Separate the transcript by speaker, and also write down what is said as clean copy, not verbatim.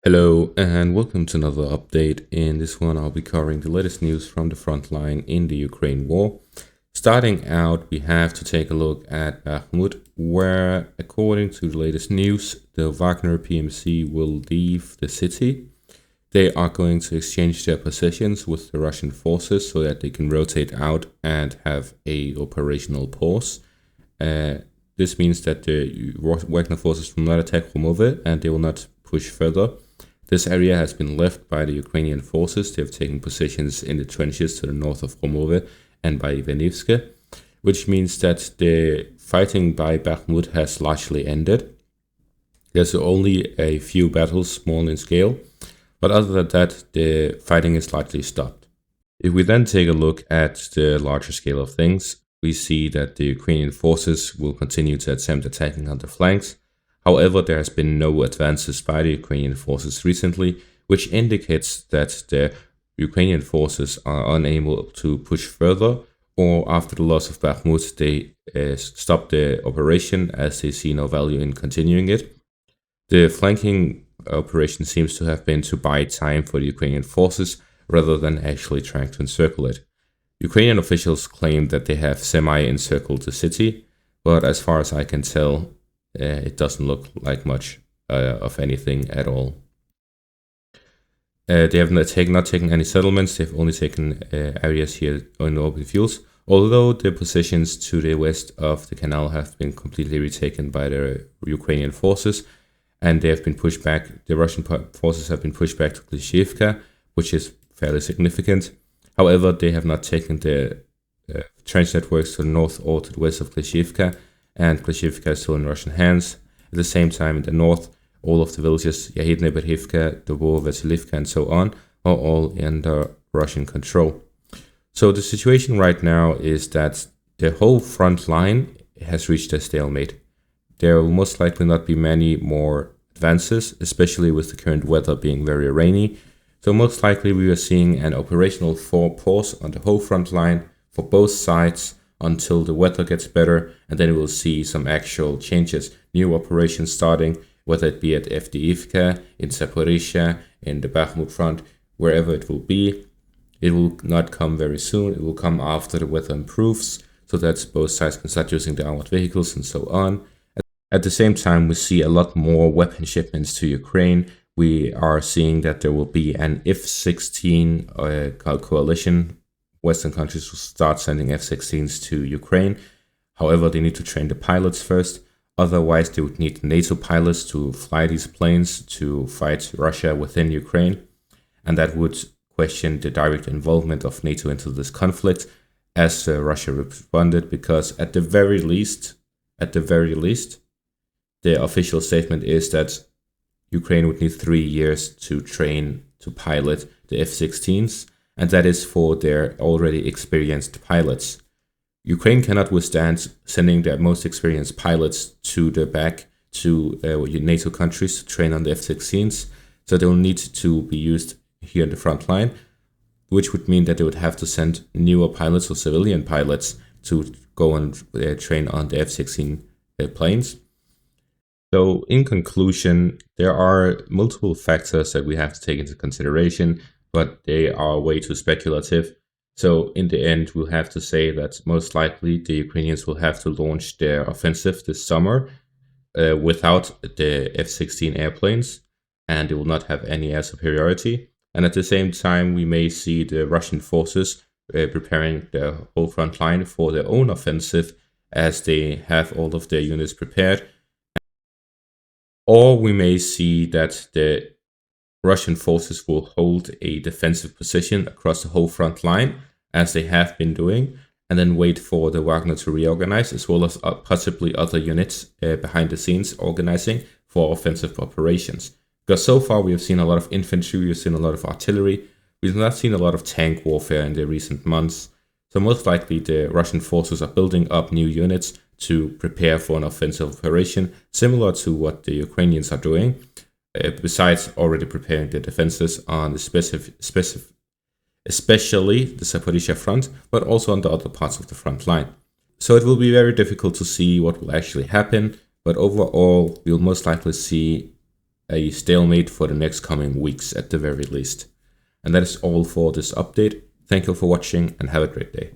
Speaker 1: Hello and welcome to another update. In this one, I'll be covering the latest news from the front line in the Ukraine war. Starting out, we have to take a look at Bakhmut, where, according to the latest news, the Wagner PMC will leave the city. They are going to exchange their positions with the Russian forces so that they can rotate out and have a operational pause. This means that the Wagner forces will not attack Romove and they will not push further. This area has been left by the Ukrainian forces. They have taken positions in the trenches to the north of Romove and by Ivanivske, which means that the fighting by Bakhmut has largely ended. There's only a few battles, small in scale, but other than that, the fighting is largely stopped. If we then take a look at the larger scale of things, we see that the Ukrainian forces will continue to attempt attacking on the flanks. However, there has been no advances by the Ukrainian forces recently, which indicates that the Ukrainian forces are unable to push further, or after the loss of Bakhmut, they stop the operation as they see no value in continuing it. The flanking operation seems to have been to buy time for the Ukrainian forces rather than actually trying to encircle it. Ukrainian officials claim that they have semi-encircled the city, but as far as I can tell, it doesn't look like much of anything at all. They have not taken any settlements. They've only taken areas here in open fields, although the positions to the west of the canal have been completely retaken by the Ukrainian forces, and they have been pushed back. The Russian forces have been pushed back to Klishchiivka, which is fairly significant. However, they have not taken the trench networks to the north or to the west of Klishchiivka, and Klishchiivka is still in Russian hands. At the same time, in the north, all of the villages, Yahidne Berhivka, Dobo, Vasilivka, and so on, are all under Russian control. So the situation right now is that the whole front line has reached a stalemate. There will most likely not be many more advances, especially with the current weather being very rainy. So most likely we are seeing an operational pause on the whole front line for both sides until the weather gets better, and then we'll see some actual changes, new operations starting, whether it be at Avdiivka, in Zaporizhia, in the Bakhmut front, wherever it will be. It will not come very soon. It will come after the weather improves, so that both sides can start using the armored vehicles and so on. At the same time, we see a lot more weapon shipments to Ukraine. We are seeing that there will be an F-16 coalition. Western countries will start sending F-16s to Ukraine. However, they need to train the pilots first. Otherwise, they would need NATO pilots to fly these planes to fight Russia within Ukraine. And that would question the direct involvement of NATO into this conflict, as Russia responded, because at the very least, the official statement is that Ukraine would need 3 years to train to pilot the F-16s, and that is for their already experienced pilots. Ukraine cannot withstand sending their most experienced pilots to the back to NATO countries to train on the F-16s, so they will need to be used here in the front line, which would mean that they would have to send newer pilots or civilian pilots to go and train on the F-16 planes. So in conclusion, there are multiple factors that we have to take into consideration, but they are way too speculative. So in the end, we'll have to say that most likely the Ukrainians will have to launch their offensive this summer without the F-16 airplanes, and they will not have any air superiority. And at the same time, we may see the Russian forces preparing the whole front line for their own offensive as they have all of their units prepared. Or we may see that the Russian forces will hold a defensive position across the whole front line, as they have been doing, and then wait for the Wagner to reorganize, as well as possibly other units behind the scenes organizing for offensive operations. Because so far we have seen a lot of infantry, we've seen a lot of artillery, we've not seen a lot of tank warfare in the recent months. So most likely the Russian forces are building up new units to prepare for an offensive operation, similar to what the Ukrainians are doing, besides already preparing their defenses on the especially the Zaporizhia front, but also on the other parts of the front line. So it will be very difficult to see what will actually happen, but overall, we'll most likely see a stalemate for the next coming weeks at the very least. And that is all for this update. Thank you for watching and have a great day.